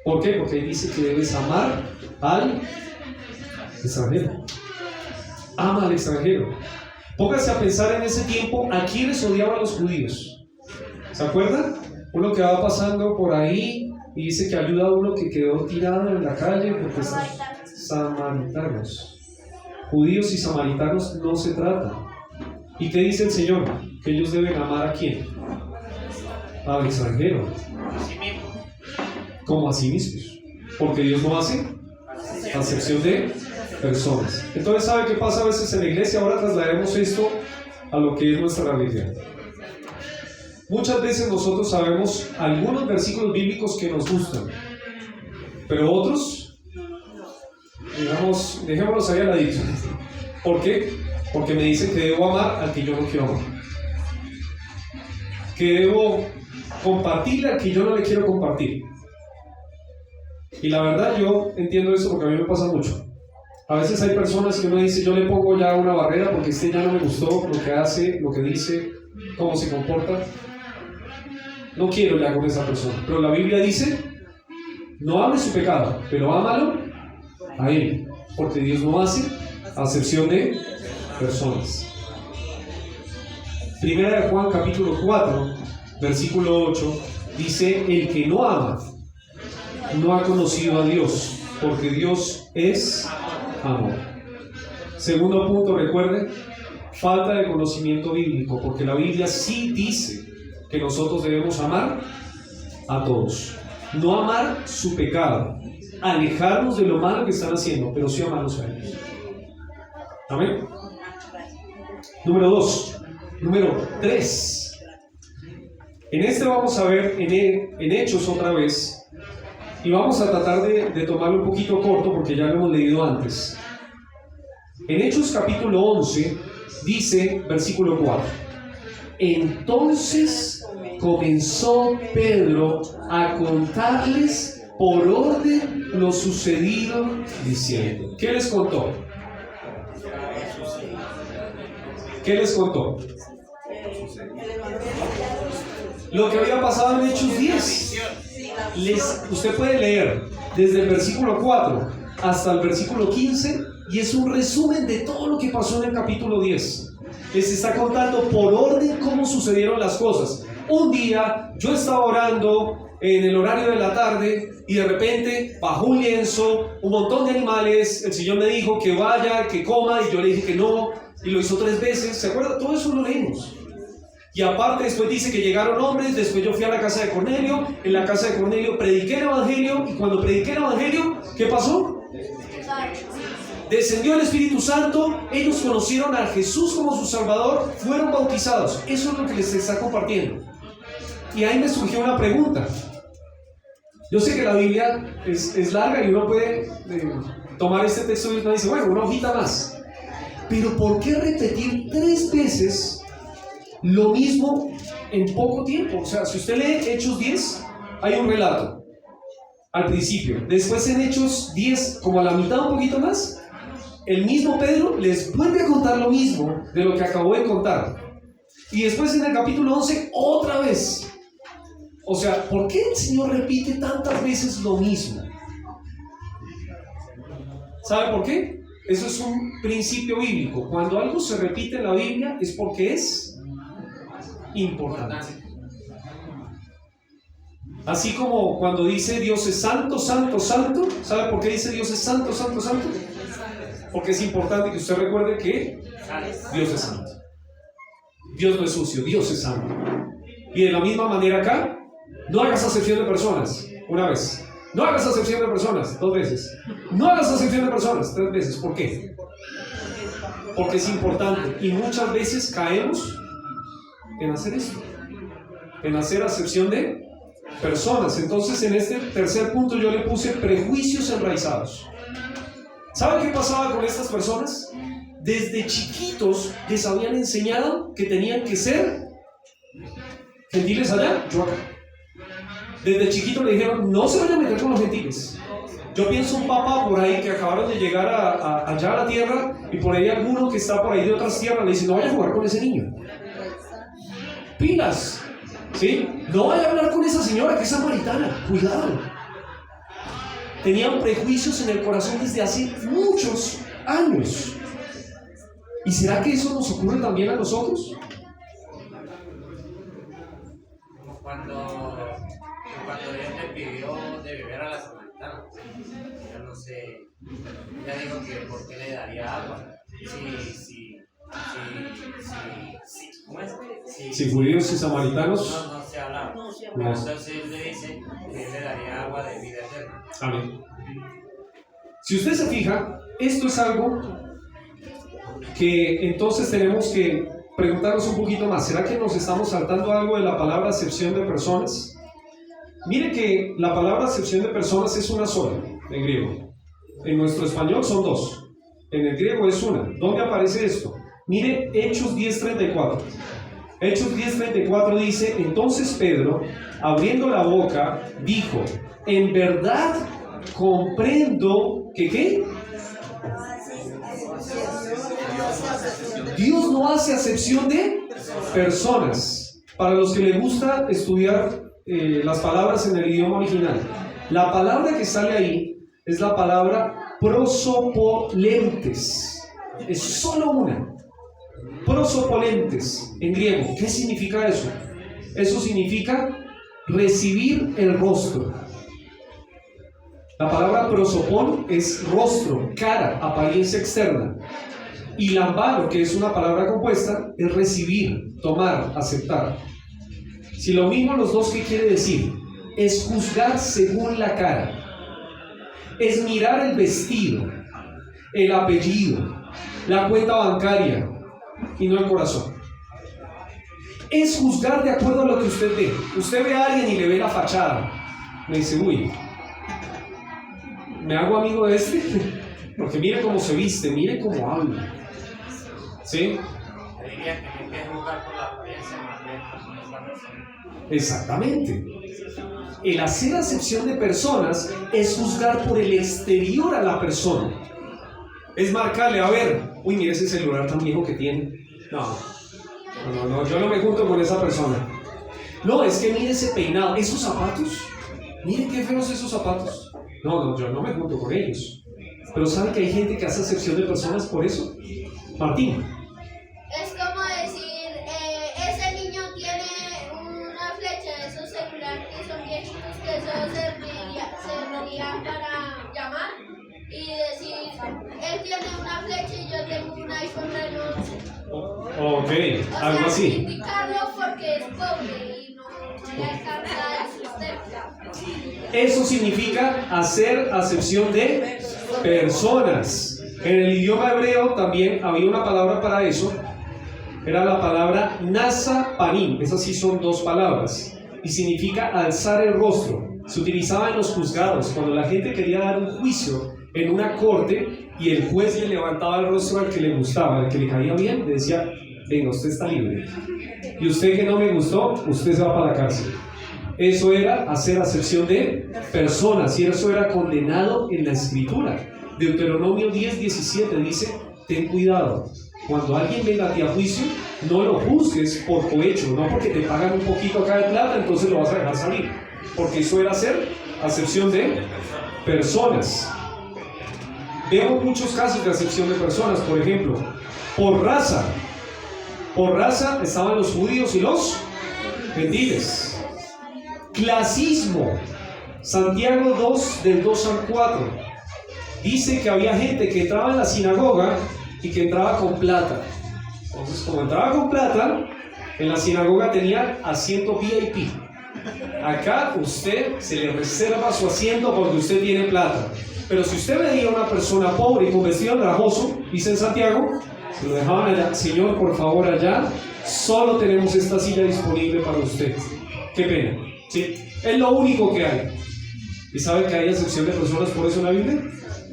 ¿Por qué? Porque dice que debes amar al extranjero. Ama al extranjero. Póngase a pensar en ese tiempo a quienes odiaban los judíos. ¿Se acuerdan? Uno que va pasando por ahí y dice que ayuda a uno que quedó tirado en la calle porque son samaritanos. Judíos y samaritanos no se tratan. ¿Y qué dice el Señor? Que ellos deben amar ¿a quién? Al extranjero. Como a sí mismos. Porque Dios no hace acepción de personas. Entonces, ¿sabe qué pasa a veces en la iglesia? Ahora traslademos esto a lo que es nuestra religión. Muchas veces nosotros sabemos algunos versículos bíblicos que nos gustan, pero otros, digamos, dejémoslos ahí al ladito. ¿Por qué? Porque me dicen que debo amar al que yo no quiero amar, que debo compartirle al que yo no le quiero compartir. Y la verdad yo entiendo eso porque a mí me pasa mucho. A veces hay personas que uno dice, yo le pongo ya una barrera porque este ya no me gustó lo que hace, lo que dice, cómo se comporta. No quiero ya con esa persona. Pero la Biblia dice, no ames su pecado, pero ámalo a él. Porque Dios no hace acepción de personas. Primera de Juan capítulo 4, versículo 8, dice, el que no ama, no ha conocido a Dios, porque Dios es amor. Segundo punto, recuerden, falta de conocimiento bíblico, porque la Biblia sí dice que nosotros debemos amar a todos. No amar su pecado, alejarnos de lo malo que están haciendo, pero sí amarlos a ellos. Amén. Número 2. Número 3. En este vamos a ver en Hechos otra vez. Y vamos a tratar de tomarlo un poquito corto porque ya lo hemos leído antes. En Hechos capítulo 11 dice, versículo 4: entonces comenzó Pedro a contarles por orden lo sucedido, diciendo. ¿Qué les contó? ¿Qué les contó? Lo que había pasado en Hechos 10. Usted puede leer desde el versículo 4 hasta el versículo 15 y es un resumen de todo lo que pasó en el capítulo 10. Les está contando por orden cómo sucedieron las cosas. Un día yo estaba orando en el horario de la tarde y de repente bajó un lienzo, un montón de animales, el Señor me dijo que vaya, que coma y yo le dije que no y lo hizo 3 veces, ¿se acuerda? Todo eso lo leímos. Y aparte después dice que llegaron hombres, después yo fui a la casa de Cornelio, en la casa de Cornelio prediqué el Evangelio y cuando prediqué el Evangelio, ¿qué pasó? Descendió el Espíritu Santo, ellos conocieron a Jesús como su Salvador, fueron bautizados. Eso es lo que les está compartiendo. Y ahí me surgió una pregunta. Yo sé que la Biblia es larga y uno puede tomar este texto y uno dice, bueno, una hojita más. Pero ¿por qué repetir 3 veces lo mismo en poco tiempo? O sea, si usted lee Hechos 10, hay un relato al principio. Después en Hechos 10, como a la mitad, un poquito más, el mismo Pedro les vuelve a contar lo mismo de lo que acabó de contar. Y después en el capítulo 11, otra vez. O sea, ¿por qué el Señor repite tantas veces lo mismo? ¿Sabe por qué? Eso es un principio bíblico. Cuando algo se repite en la Biblia es porque es importante. Así como cuando dice Dios es santo, santo, santo. ¿Sabe por qué dice Dios es santo, santo, santo? Porque es importante que usted recuerde que Dios es santo. Dios no es sucio, Dios es santo. Y de la misma manera acá, no hagas acepción de personas, 1 vez. No hagas acepción de personas, 2 veces. No hagas acepción de personas, 3 veces. ¿Por qué? Porque es importante. Y muchas veces caemos en hacer esto, en hacer acepción de personas. Entonces en este tercer punto yo le puse prejuicios enraizados. ¿Saben qué pasaba con estas personas? Desde chiquitos les habían enseñado que tenían que ser gentiles allá, yo acá. Desde chiquito le dijeron, no se vayan a meter con los gentiles. Yo pienso un papá por ahí que acabaron de llegar allá a la tierra y por ahí alguno que está por ahí de otras tierras le dice, no vaya a jugar con ese niño. Pilas, ¿sí? No vaya a hablar con esa señora que es samaritana, cuidado. Tenían prejuicios en el corazón desde hace muchos años. ¿Y será que eso nos ocurre también a nosotros? Cuando Dios le pidió de beber a la samaritana, yo no sé, ella dijo que por qué le daría agua. Si judíos y samaritanos no se hablaba. No se hablaba. Entonces él le dice que él le daría agua de vida eterna. Amén. Si usted se fija, esto es algo que entonces tenemos que preguntarnos un poquito más. ¿Será que nos estamos saltando algo de la palabra acepción de personas? Mire que la palabra acepción de personas es una sola en griego. En nuestro español son 2. En el griego es una. ¿Dónde aparece esto? Mire Hechos 10:34. Hechos 10:34 dice, entonces Pedro, abriendo la boca, dijo, en verdad comprendo que ¿qué? Dios no hace acepción de personas. Para los que les gusta estudiar las palabras en el idioma original, la palabra que sale ahí es la palabra prosopolentes. Es solo una. Prosopolentes en griego. ¿Qué significa eso? Eso significa recibir el rostro. La palabra prosopon es rostro, cara, apariencia externa. Y lambano, que es una palabra compuesta, es recibir, tomar, aceptar. Si lo mismo los dos, ¿qué quiere decir? Es juzgar según la cara. Es mirar el vestido, el apellido, la cuenta bancaria y no el corazón. Es juzgar de acuerdo a lo que usted ve. Usted ve a alguien y le ve la fachada. Me dice, uy, ¿me hago amigo de este? Porque mire cómo se viste, mire cómo habla. ¿Sí? Yo diría que hay que juzgar por la apariencia más bien por esa persona. Exactamente. El hacer acepción de personas es juzgar por el exterior a la persona. Es marcarle, a ver, uy, mira ese celular tan viejo que tiene. No, yo no me junto con esa persona. No, es que mire ese peinado, esos zapatos. Miren qué feos esos zapatos. No, yo no me junto con ellos. Pero ¿sabe que hay gente que hace acepción de personas por eso? Martín. Es como decir, ese niño tiene una flecha de esos celulares que son viejitos Ok, algo así. Criticarlo porque es pobre y no le alcanza el sustento. Eso significa hacer acepción de personas. En el idioma hebreo también había una palabra para eso. Era la palabra nasa panim. Esas sí son dos palabras. Y significa alzar el rostro. Se utilizaba en los juzgados, cuando la gente quería dar un juicio en una corte y el juez le levantaba el rostro al que le gustaba, al que le caía bien, le decía: venga, usted está libre. Y usted que no me gustó, usted se va para la cárcel. Eso era hacer acepción de personas y eso era condenado en la escritura. Deuteronomio 10:17 dice: ten cuidado, cuando alguien venga a ti a juicio, no lo juzgues por cohecho, no porque te pagan un poquito acá de plata, entonces lo vas a dejar salir, porque eso era hacer acepción de personas. Vemos muchos casos de acepción de personas, por ejemplo, por raza. Por raza estaban los judíos y los gentiles. Clasismo. Santiago 2, del 2 al 4. Dice que había gente que entraba en la sinagoga y que entraba con plata. Entonces, como entraba con plata, en la sinagoga tenía asiento VIP. Acá usted se le reserva su asiento porque usted tiene plata. Pero si usted veía a una persona pobre y con vestido andrajoso, dice en Santiago, se lo dejaban allá: señor, por favor, allá solo tenemos esta silla disponible para usted. Qué pena, ¿sí? Es lo único que hay. ¿Y sabe que hay acepción de personas por eso en la Biblia?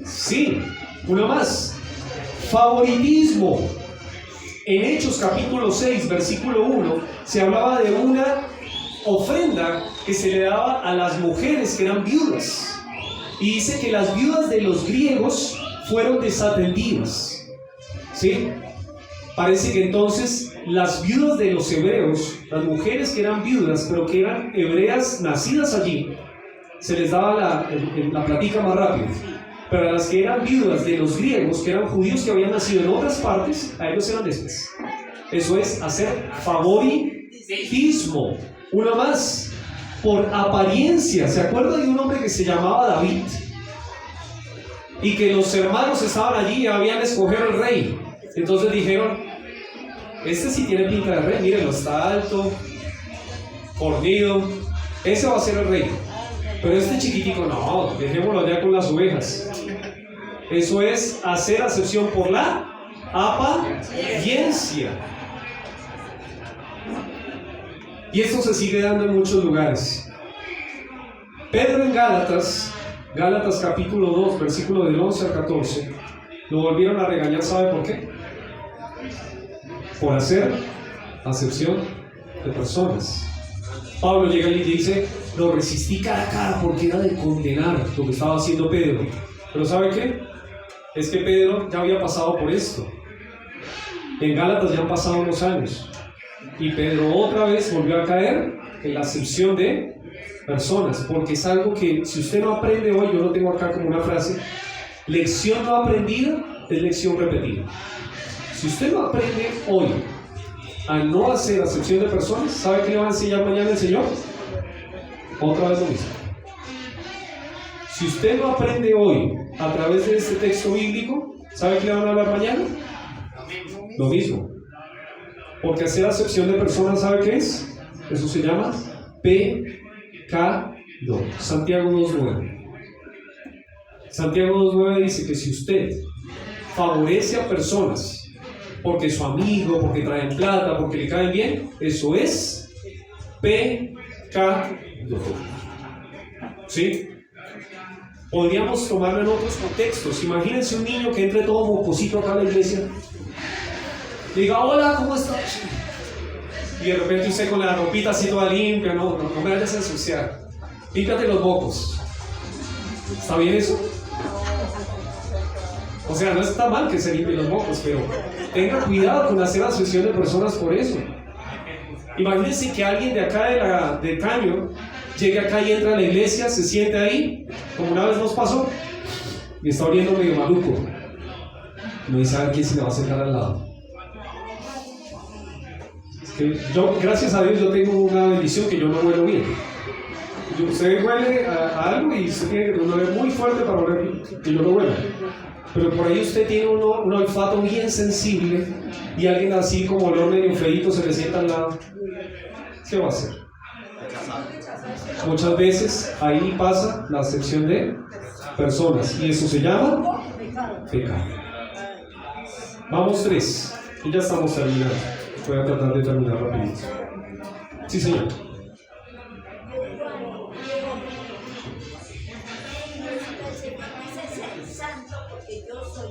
Sí. Una más: favoritismo. En Hechos capítulo 6, versículo 1, se hablaba de una ofrenda que se le daba a las mujeres que eran viudas. Y dice que las viudas de los griegos fueron desatendidas. ¿Sí? Parece que entonces las viudas de los hebreos, las mujeres que eran viudas, pero que eran hebreas nacidas allí, se les daba la platica más rápido. Pero a las que eran viudas de los griegos, que eran judíos que habían nacido en otras partes, a ellos eran después. Eso es hacer favoritismo. Una más: por apariencia. ¿Se acuerdan de un hombre que se llamaba David? Y que los hermanos estaban allí y habían escogido el rey. Entonces dijeron: este sí tiene pinta de rey, mírenlo, está alto, fornido, ese va a ser el rey. Pero este chiquitico, no, dejémoslo allá con las ovejas. Eso es hacer acepción por la apariencia. Y esto se sigue dando en muchos lugares. Pedro en Gálatas capítulo 2, versículo del 11 al 14, lo volvieron a regañar. ¿Sabe por qué? Por hacer acepción de personas. Pablo llega y dice: lo resistí cara a cara porque era de condenar lo que estaba haciendo Pedro. Pero ¿sabe qué? Es que Pedro ya había pasado por esto. En Gálatas ya han pasado unos años y Pedro otra vez volvió a caer en la acepción de personas, porque es algo que si usted no aprende hoy, yo lo tengo acá como una frase: lección no aprendida es lección repetida. Si usted no aprende hoy a no hacer acepción de personas, ¿sabe qué le va a enseñar mañana el Señor? Otra vez lo mismo. Si usted no aprende hoy a través de este texto bíblico, ¿sabe qué le van a hablar mañana? Lo mismo. Porque hacer acepción de personas, ¿sabe qué es? Eso se llama pecado. Santiago 2.9. Santiago 2.9 dice que si usted favorece a personas porque es su amigo, porque traen plata, porque le caen bien, eso es pecado. ¿Sí? Podríamos tomarlo en otros contextos. Imagínense un niño que entre todo mocosito acá a la iglesia, diga: hola, ¿cómo estás? Y de repente usted con la ropita así toda limpia: no me vayas a ensuciar, límpiate los mocos. ¿Está bien eso? O sea, no está mal que se limpien los mocos, pero tenga cuidado con hacer asociación de personas por eso. Imagínense que alguien de acá de Caño llegue acá y entra a la iglesia, se siente ahí, como una vez nos pasó, y está oliendo medio maluco. No sabe quién se le va a sentar al lado. Es que yo, gracias a Dios, yo tengo una bendición que yo no huelo bien. Usted huele a algo y usted tiene que oler muy fuerte para oler que yo lo huela. pero por ahí usted tiene un olfato bien sensible y alguien así como olor medio feíto se le sienta al lado, ¿qué va a hacer? Muchas veces ahí pasa la acepción de personas y eso se llama pecado. Vamos 3 y ya estamos terminando. Voy a tratar de terminar rapidito. Sí, señor.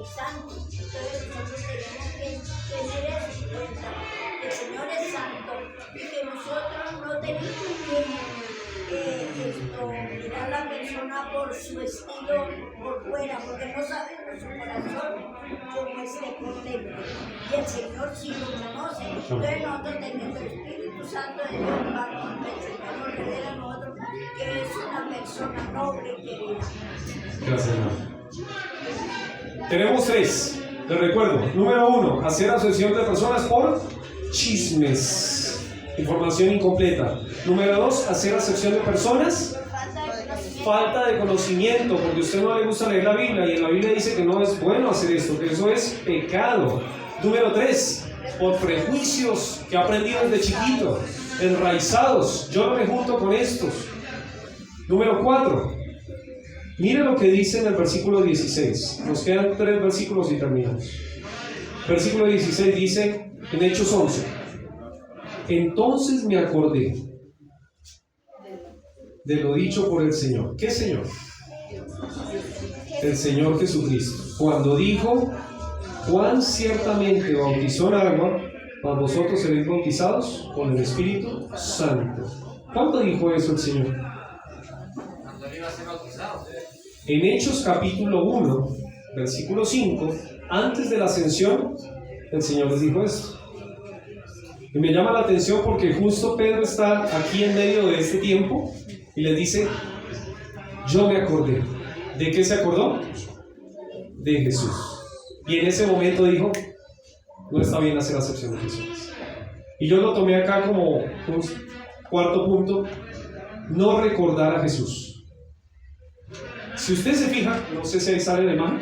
Santo. Entonces nosotros tenemos que tener eso en cuenta, que el Señor es santo y que nosotros no tenemos que mirar a la persona por su estilo por fuera, porque no sabemos su corazón cómo esté por dentro. Y el Señor sí lo conoce. Entonces nosotros tenemos el Espíritu Santo de Dios, cuando el Señor nos revela a nosotros que es una persona noble y querida. Gracias, hermano. Tenemos 3, les recuerdo. Número 1, hacer asociación de personas por chismes, información incompleta. Número 2, hacer acepción de personas, falta de conocimiento, porque a usted no le gusta leer la Biblia y en la Biblia dice que no es bueno hacer esto, que eso es pecado. Número 3, por prejuicios que ha aprendido desde chiquito, enraizados. Yo no me junto con estos. Número 4, mire lo que dice en el versículo 16. Nos quedan 3 versículos y terminamos. Versículo 16 dice en Hechos 11: entonces me acordé de lo dicho por el Señor. ¿Qué Señor? El Señor Jesucristo, cuando dijo: Juan ciertamente bautizó en agua, mas vosotros seréis bautizados con el Espíritu Santo. ¿Cuándo dijo eso el Señor? Cuando él iba a ser bautizado. En Hechos capítulo 1, versículo 5, antes de la ascensión, el Señor les dijo esto. Y me llama la atención porque justo Pedro está aquí en medio de este tiempo y les dice: yo me acordé. ¿De qué se acordó? De Jesús. Y en ese momento dijo: no está bien hacer acepción de Jesús. Y yo lo tomé acá como un cuarto punto: no recordar a Jesús. Si usted se fija, no sé si ahí sale la imagen,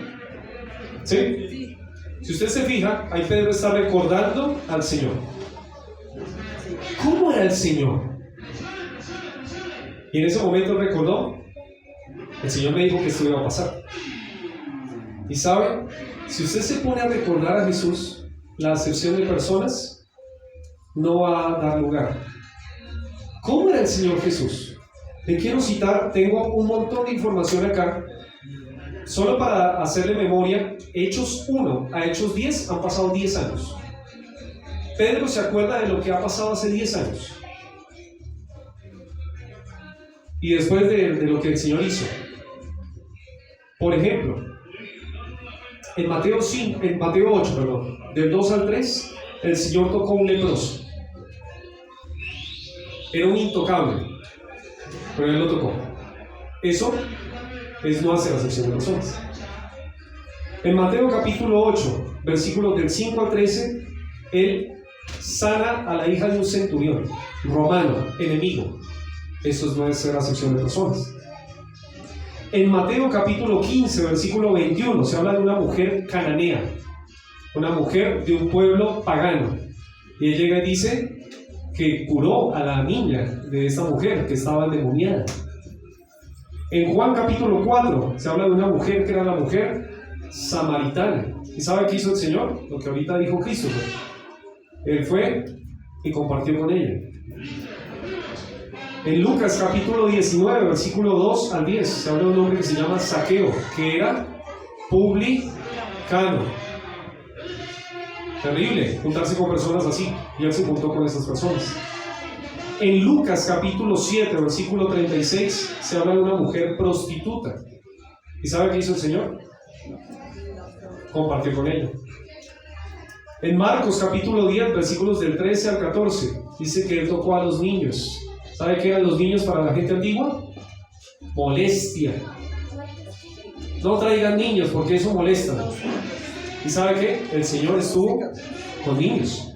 ¿sí? Si usted se fija, ahí Pedro está recordando al Señor. ¿Cómo era el Señor? Y en ese momento recordó: el Señor me dijo que esto iba a pasar. Y sabe, si usted se pone a recordar a Jesús, la acepción de personas no va a dar lugar. ¿Cómo era el Señor Jesús? Le quiero citar, tengo un montón de información acá, solo para hacerle memoria. Hechos 1 a Hechos 10 han pasado 10 años. Pedro se acuerda de lo que ha pasado hace 10 años. Y después de lo que el Señor hizo. Por ejemplo, en Mateo 8, del 2 al 3, el Señor tocó un leproso. Era un intocable, pero Él lo tocó. Eso es no hacer acepción de personas. En Mateo capítulo 8, versículos del 5 al 13, Él sana a la hija de un centurión romano, enemigo. Eso no es hacer acepción de personas. En Mateo capítulo 15, versículo 21, se habla de una mujer cananea, una mujer de un pueblo pagano. Y él llega y dice que curó a la niña de esta mujer que estaba endemoniada. En Juan capítulo 4 se habla de una mujer que era la mujer samaritana. ¿Y sabe qué hizo el Señor? Lo que ahorita dijo Cristo. Él fue y compartió con ella. En Lucas capítulo 19, versículo 2 al 10, se habla de un hombre que se llama Zaqueo, que era publicano. Terrible juntarse con personas así, y él se juntó con esas personas. En Lucas capítulo 7, versículo 36, se habla de una mujer prostituta. ¿Y sabe qué hizo el Señor? Compartió con ella. En Marcos capítulo 10, versículos del 13 al 14, dice que él tocó a los niños. ¿Sabe qué eran los niños para la gente antigua? Molestia. No traigan niños porque eso molesta. ¿Y sabe qué? El Señor estuvo con niños.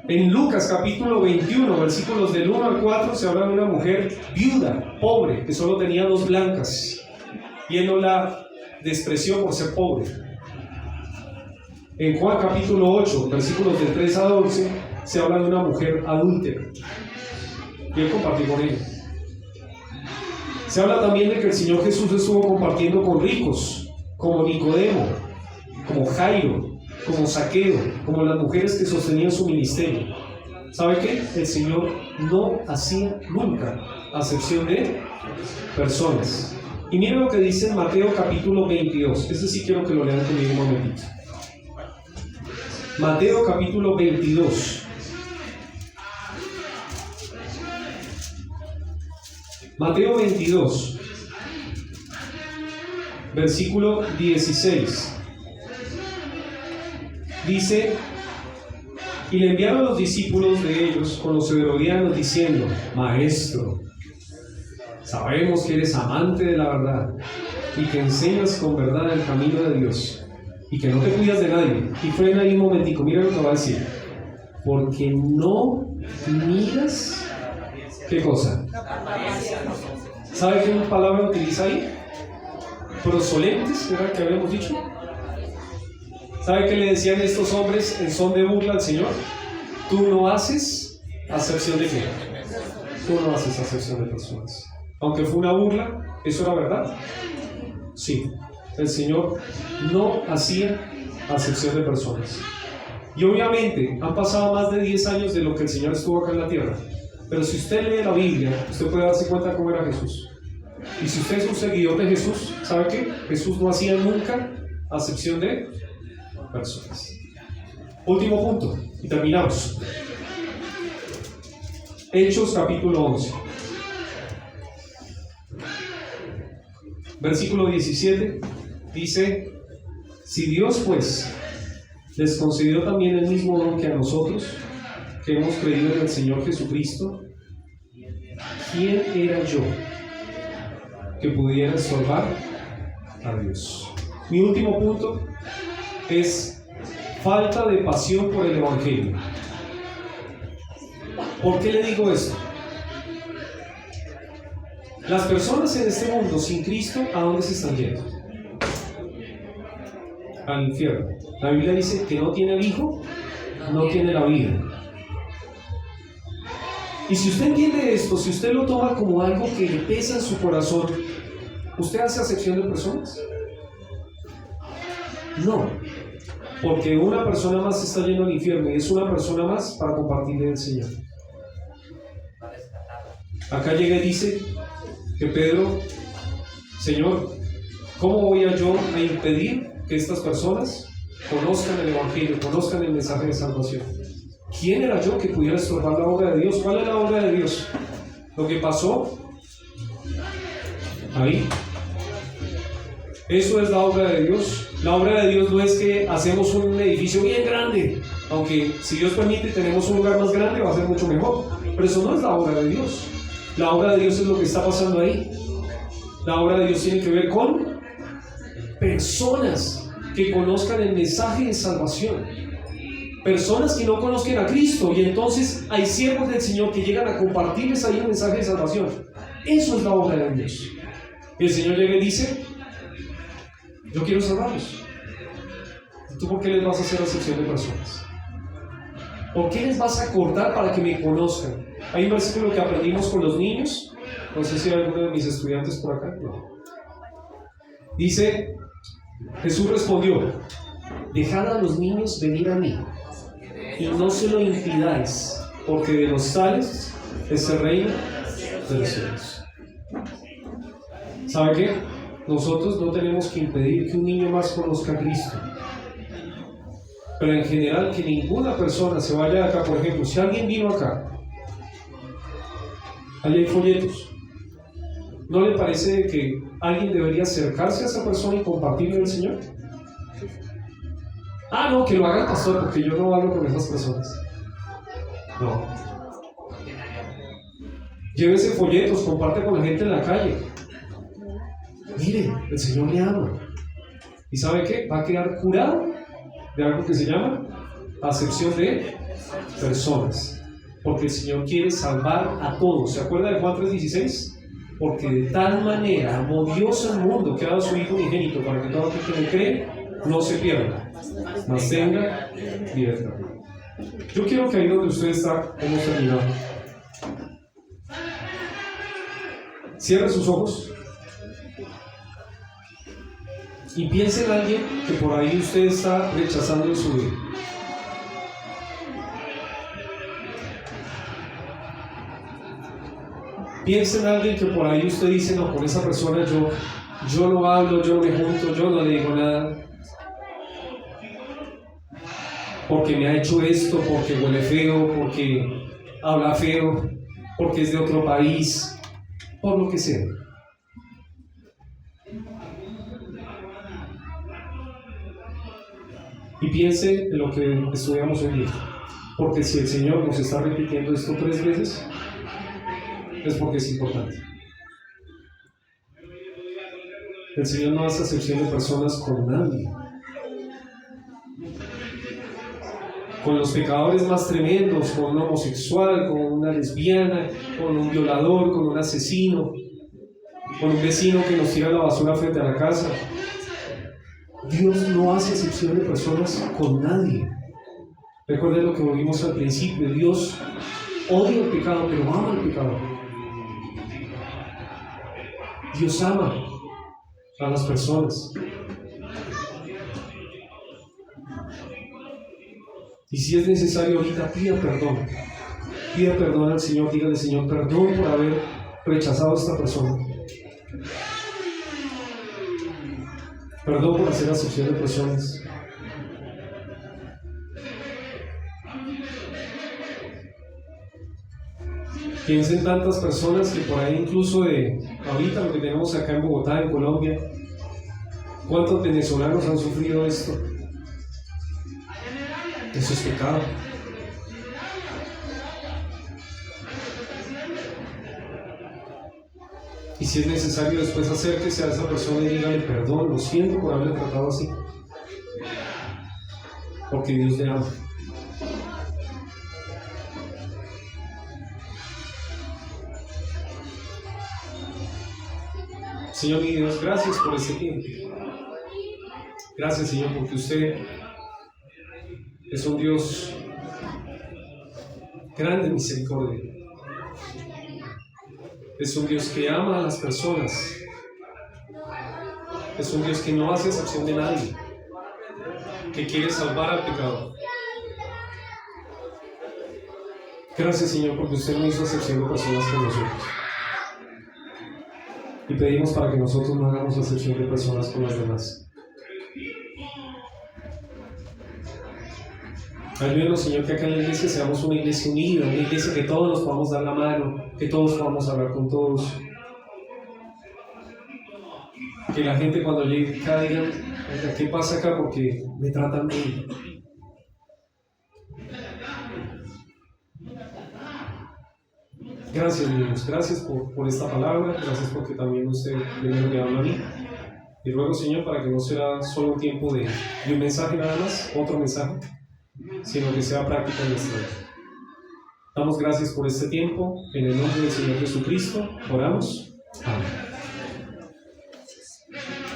En Lucas capítulo 21, versículos del 1 al 4, se habla de una mujer viuda, pobre, que solo tenía 2 blancas. Y él no la despreció por ser pobre. En Juan capítulo 8, versículos del 3 a 12, se habla de una mujer adúltera. Y él compartió con ella. Se habla también de que el Señor Jesús estuvo compartiendo con ricos, como Nicodemo, como Jairo, como Zaqueo, como las mujeres que sostenían su ministerio. ¿Sabe qué? El Señor no hacía nunca acepción de personas. Y miren lo que dice en Mateo capítulo 22. Ese sí quiero que lo lean conmigo un momentito. Mateo capítulo 22. Mateo 22, versículo 16. Dice: y le enviaron los discípulos de ellos con los herodianos diciendo: Maestro, sabemos que eres amante de la verdad y que enseñas con verdad el camino de Dios y que no te cuidas de nadie. Y frena ahí un momentico, mira lo que va a decir: porque no miras, ¿qué cosa? ¿Sabe qué palabra utiliza ahí? Prosolentes, ¿era que habíamos dicho? ¿Sabe qué le decían estos hombres en son de burla al Señor? Tú no haces acepción de qué. Tú no haces acepción de personas. Aunque fue una burla, ¿eso era verdad? Sí, el Señor no hacía acepción de personas. Y obviamente han pasado más de 10 años de lo que el Señor estuvo acá en la tierra. Pero si usted lee la Biblia, usted puede darse cuenta cómo era Jesús. Y si usted es un seguidor de Jesús, ¿sabe qué? Jesús no hacía nunca acepción de personas. Último punto, y terminamos. Hechos capítulo 11. Versículo 17 dice: si Dios pues les concedió también el mismo don que a nosotros, que hemos creído en el Señor Jesucristo, ¿quién era yo que pudiera estorbar a Dios? Mi último punto es falta de pasión por el Evangelio. ¿Por qué le digo esto? Las personas en este mundo sin Cristo, ¿a dónde se están yendo? Al infierno. La Biblia dice que no tiene el Hijo, no tiene la vida. Y si usted entiende esto, si usted lo toma como algo que le pesa en su corazón, ¿usted hace acepción de personas? No, porque una persona más está yendo al infierno y es una persona más para compartirle el Señor. Acá llega y dice que Pedro: Señor, ¿cómo voy yo a impedir que estas personas conozcan el Evangelio, conozcan el mensaje de salvación? ¿Quién era yo que pudiera estorbar la obra de Dios? ¿Cuál es la obra de Dios? Lo que pasó ahí. Eso es la obra de Dios. La obra de Dios no es que hacemos un edificio bien grande, aunque si Dios permite tenemos un lugar más grande, va a ser mucho mejor. Pero eso no es la obra de Dios. La obra de Dios es lo que está pasando ahí. La obra de Dios tiene que ver con personas que conozcan el mensaje de salvación. Personas que no conozcan a Cristo, y entonces hay siervos del Señor que llegan a compartirles ahí el mensaje de salvación. Eso es la obra de Dios. Y el Señor llega y dice: yo quiero salvarlos. ¿Tú por qué les vas a hacer acepción de personas? ¿Por qué les vas a cortar para que me conozcan? Hay un versículo que aprendimos con los niños. No sé si hay alguno de mis estudiantes por acá. No. Dice: Jesús respondió: dejad a los niños venir a mí y no se lo impidáis, porque de los tales es el reino de los cielos. ¿Sabe qué? Nosotros no tenemos que impedir que un niño más conozca a Cristo, pero en general que ninguna persona se vaya de acá. Por ejemplo, si alguien vino acá, allí hay folletos. ¿No le parece que alguien debería acercarse a esa persona y compartirle el Señor? Ah, no, que lo haga el pastor, porque yo no hablo con esas personas. No. Llévese folletos, comparte con la gente en la calle. Mire, el Señor le ama. ¿Y sabe qué? Va a quedar curado de algo que se llama acepción de personas. Porque el Señor quiere salvar a todos. ¿Se acuerda de Juan 3:16? porque de tal manera amó Dios al mundo que ha dado a su Hijo unigénito para que todo aquel que le cree no se pierda, mas tenga vida eterna. Yo quiero que ahí donde usted está, hemos terminado. Cierre sus ojos y piense en alguien que por ahí usted está rechazando en su vida. Piense en alguien que por ahí usted dice, no, con esa persona yo no hablo, yo no me junto, yo no le digo nada, porque me ha hecho esto, porque huele feo, porque habla feo, porque es de otro país, por lo que sea. Y piense en lo que estudiamos hoy día, porque si el Señor nos está repitiendo esto 3 veces, es porque es importante. El Señor no hace acepción de personas con nadie. Con los pecadores más tremendos, con un homosexual, con una lesbiana, con un violador, con un asesino, con un vecino que nos tira la basura frente a la casa. Dios no hace excepción de personas con nadie. Recuerden lo que vimos al principio: Dios odia el pecado, pero ama el pecado. Dios ama a las personas. Y si es necesario ahorita, pida perdón. Pida perdón al Señor, dígale: Señor, perdón por haber rechazado a esta persona. Perdón por hacer acepción de personas. Piensen tantas personas que por ahí, incluso de ahorita lo que tenemos acá en Bogotá, en Colombia, ¿cuántos venezolanos han sufrido esto? Eso es pecado. Y si es necesario, después acérquese a esa persona y dígale: perdón, lo siento por haberle tratado así, porque Dios le ama. Señor mi Dios, gracias por este tiempo. Gracias, Señor, porque usted es un Dios grande en misericordia. Es un Dios que ama a las personas. Es un Dios que no hace excepción de nadie, que quiere salvar al pecador. Gracias, Señor, porque usted no hizo excepción de personas con nosotros. Y pedimos para que nosotros no hagamos excepción de personas con las demás. Ayúdenos, Señor, que acá en la iglesia seamos una iglesia unida, una iglesia que todos nos podamos dar la mano, que todos podamos hablar con todos. Que la gente cuando llegue acá diga: ¿qué pasa acá? Porque me tratan bien. Gracias, niños, gracias por esta palabra, gracias porque también usted primero me habla a mí. Y ruego, Señor, para que no sea solo un tiempo de un mensaje nada más, otro mensaje, sino que sea práctica en nuestra vida. Damos gracias por este tiempo, en el nombre del Señor Jesucristo, oramos. Amén.